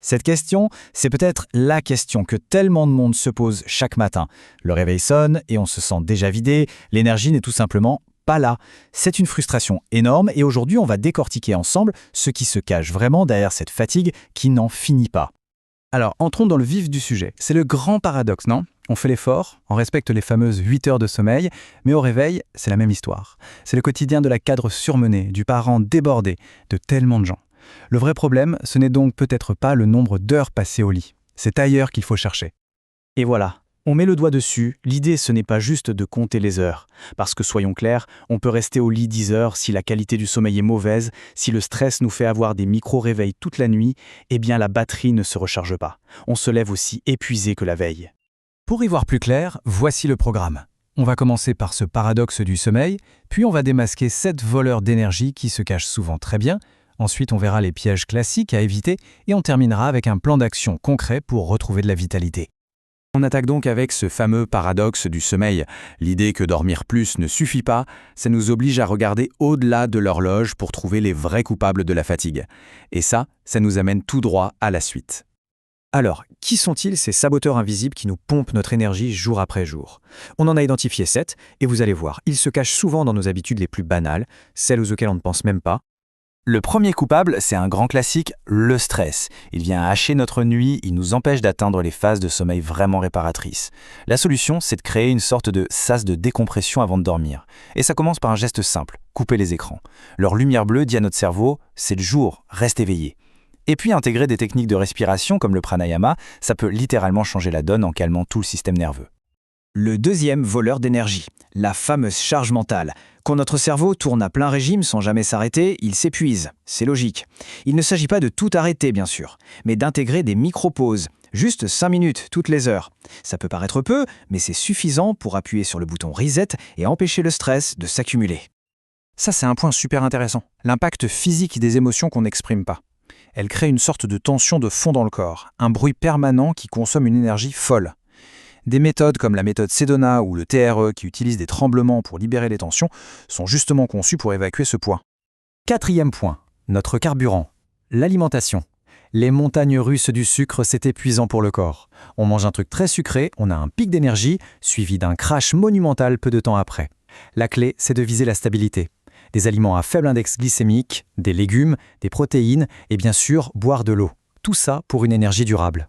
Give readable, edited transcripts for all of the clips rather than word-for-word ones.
Cette question, c'est peut-être la question que tellement de monde se pose chaque matin. Le réveil sonne et on se sent déjà vidé, l'énergie n'est tout simplement pas là. C'est une frustration énorme et aujourd'hui on va décortiquer ensemble ce qui se cache vraiment derrière cette fatigue qui n'en finit pas. Alors, entrons dans le vif du sujet. C'est le grand paradoxe, non? On fait l'effort, on respecte les fameuses 8 heures de sommeil, mais au réveil, c'est la même histoire. C'est le quotidien de la cadre surmenée, du parent débordé, de tellement de gens. Le vrai problème, ce n'est donc peut-être pas le nombre d'heures passées au lit. C'est ailleurs qu'il faut chercher. Et voilà, on met le doigt dessus, l'idée ce n'est pas juste de compter les heures. Parce que soyons clairs, on peut rester au lit 10 heures si la qualité du sommeil est mauvaise, si le stress nous fait avoir des micro-réveils toute la nuit, eh bien la batterie ne se recharge pas. On se lève aussi épuisé que la veille. Pour y voir plus clair, voici le programme. On va commencer par ce paradoxe du sommeil, puis on va démasquer 7 voleurs d'énergie qui se cachent souvent très bien. Ensuite, on verra les pièges classiques à éviter et on terminera avec un plan d'action concret pour retrouver de la vitalité. On attaque donc avec ce fameux paradoxe du sommeil. L'idée que dormir plus ne suffit pas, ça nous oblige à regarder au-delà de l'horloge pour trouver les vrais coupables de la fatigue. Et ça nous amène tout droit à la suite. Alors, qui sont-ils ces saboteurs invisibles qui nous pompent notre énergie jour après jour? On en a identifié 7 et vous allez voir, ils se cachent souvent dans nos habitudes les plus banales, celles auxquelles on ne pense même pas. Le premier coupable, c'est un grand classique, le stress. Il vient hacher notre nuit, il nous empêche d'atteindre les phases de sommeil vraiment réparatrices. La solution, c'est de créer une sorte de sas de décompression avant de dormir. Et ça commence par un geste simple, couper les écrans. Leur lumière bleue dit à notre cerveau, c'est le jour, reste éveillé. Et puis intégrer des techniques de respiration comme le pranayama, ça peut littéralement changer la donne en calmant tout le système nerveux. Le deuxième voleur d'énergie, la fameuse charge mentale. Quand notre cerveau tourne à plein régime sans jamais s'arrêter, il s'épuise. C'est logique. Il ne s'agit pas de tout arrêter, bien sûr, mais d'intégrer des micro-pauses. Juste 5 minutes toutes les heures. Ça peut paraître peu, mais c'est suffisant pour appuyer sur le bouton reset et empêcher le stress de s'accumuler. Ça, c'est un point super intéressant. L'impact physique des émotions qu'on n'exprime pas. Elle crée une sorte de tension de fond dans le corps, un bruit permanent qui consomme une énergie folle. Des méthodes comme la méthode Sedona ou le TRE qui utilisent des tremblements pour libérer les tensions sont justement conçues pour évacuer ce poids. Quatrième point, notre carburant, l'alimentation. Les montagnes russes du sucre, c'est épuisant pour le corps. On mange un truc très sucré, on a un pic d'énergie, suivi d'un crash monumental peu de temps après. La clé, c'est de viser la stabilité. Des aliments à faible index glycémique, des légumes, des protéines et bien sûr boire de l'eau. Tout ça pour une énergie durable.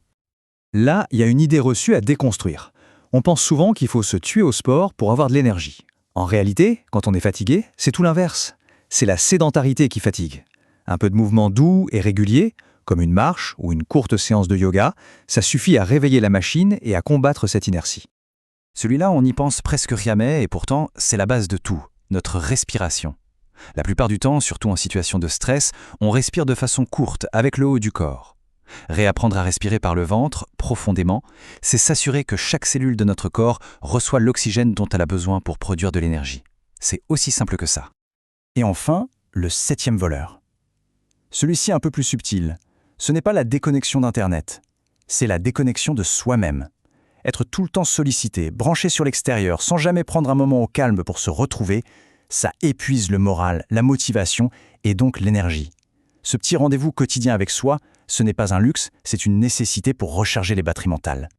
Là, il y a une idée reçue à déconstruire. On pense souvent qu'il faut se tuer au sport pour avoir de l'énergie. En réalité, quand on est fatigué, c'est tout l'inverse. C'est la sédentarité qui fatigue. Un peu de mouvement doux et régulier, comme une marche ou une courte séance de yoga, ça suffit à réveiller la machine et à combattre cette inertie. Celui-là, on n'y pense presque jamais et pourtant, c'est la base de tout, notre respiration. La plupart du temps, surtout en situation de stress, on respire de façon courte, avec le haut du corps. Réapprendre à respirer par le ventre, profondément, c'est s'assurer que chaque cellule de notre corps reçoit l'oxygène dont elle a besoin pour produire de l'énergie. C'est aussi simple que ça. Et enfin, le 7e voleur. Celui-ci est un peu plus subtil. Ce n'est pas la déconnexion d'Internet, c'est la déconnexion de soi-même. Être tout le temps sollicité, branché sur l'extérieur, sans jamais prendre un moment au calme pour se retrouver, ça épuise le moral, la motivation et donc l'énergie. Ce petit rendez-vous quotidien avec soi, ce n'est pas un luxe, c'est une nécessité pour recharger les batteries mentales.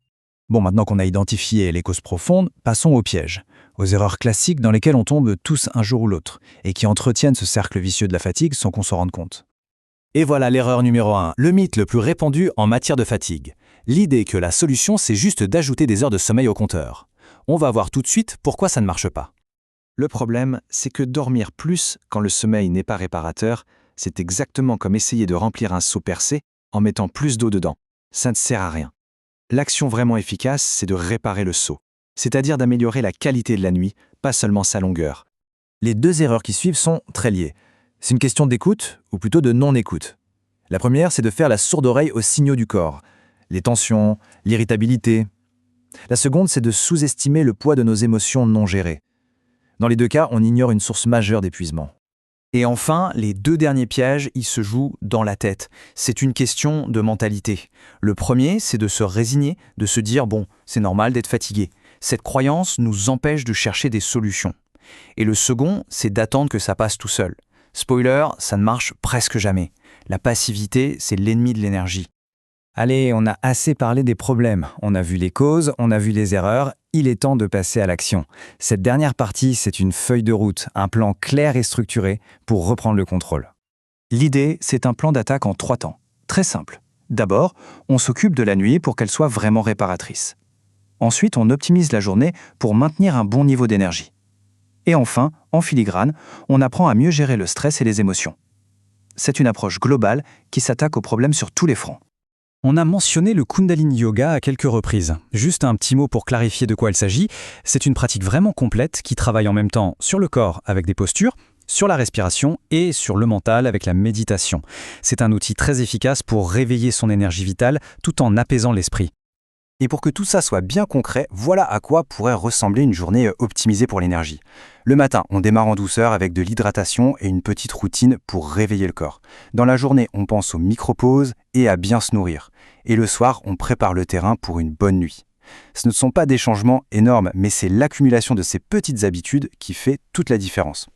Bon, maintenant qu'on a identifié les causes profondes, passons aux pièges, aux erreurs classiques dans lesquelles on tombe tous un jour ou l'autre, et qui entretiennent ce cercle vicieux de la fatigue sans qu'on s'en rende compte. Et voilà l'erreur numéro 1, le mythe le plus répandu en matière de fatigue. L'idée que la solution, c'est juste d'ajouter des heures de sommeil au compteur. On va voir tout de suite pourquoi ça ne marche pas. Le problème, c'est que dormir plus quand le sommeil n'est pas réparateur, c'est exactement comme essayer de remplir un seau percé en mettant plus d'eau dedans. Ça ne sert à rien. L'action vraiment efficace, c'est de réparer le seau, c'est-à-dire d'améliorer la qualité de la nuit, pas seulement sa longueur. Les deux erreurs qui suivent sont très liées. C'est une question d'écoute, ou plutôt de non-écoute. La première, c'est de faire la sourde oreille aux signaux du corps, les tensions, l'irritabilité. La seconde, c'est de sous-estimer le poids de nos émotions non gérées. Dans les deux cas, on ignore une source majeure d'épuisement. Et enfin, les 2 derniers pièges, ils se jouent dans la tête. C'est une question de mentalité. Le premier, c'est de se résigner, de se dire « bon, c'est normal d'être fatigué ». Cette croyance nous empêche de chercher des solutions. Et le second, c'est d'attendre que ça passe tout seul. Spoiler, ça ne marche presque jamais. La passivité, c'est l'ennemi de l'énergie. Allez, on a assez parlé des problèmes, on a vu les causes, on a vu les erreurs, il est temps de passer à l'action. Cette dernière partie, c'est une feuille de route, un plan clair et structuré pour reprendre le contrôle. L'idée, c'est un plan d'attaque en 3 temps. Très simple. D'abord, on s'occupe de la nuit pour qu'elle soit vraiment réparatrice. Ensuite, on optimise la journée pour maintenir un bon niveau d'énergie. Et enfin, en filigrane, on apprend à mieux gérer le stress et les émotions. C'est une approche globale qui s'attaque aux problèmes sur tous les fronts. On a mentionné le Kundalini Yoga à quelques reprises. Juste un petit mot pour clarifier de quoi il s'agit. C'est une pratique vraiment complète qui travaille en même temps sur le corps avec des postures, sur la respiration et sur le mental avec la méditation. C'est un outil très efficace pour réveiller son énergie vitale tout en apaisant l'esprit. Et pour que tout ça soit bien concret, voilà à quoi pourrait ressembler une journée optimisée pour l'énergie. Le matin, on démarre en douceur avec de l'hydratation et une petite routine pour réveiller le corps. Dans la journée, on pense aux micro-pauses et à bien se nourrir. Et le soir, on prépare le terrain pour une bonne nuit. Ce ne sont pas des changements énormes, mais c'est l'accumulation de ces petites habitudes qui fait toute la différence.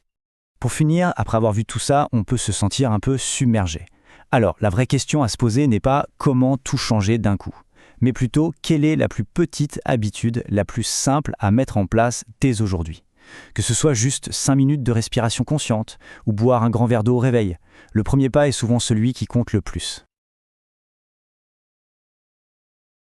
Pour finir, après avoir vu tout ça, on peut se sentir un peu submergé. Alors, la vraie question à se poser n'est pas comment tout changer d'un coup, mais plutôt quelle est la plus petite habitude, la plus simple à mettre en place dès aujourd'hui. Que ce soit juste 5 minutes de respiration consciente ou boire un grand verre d'eau au réveil, le premier pas est souvent celui qui compte le plus.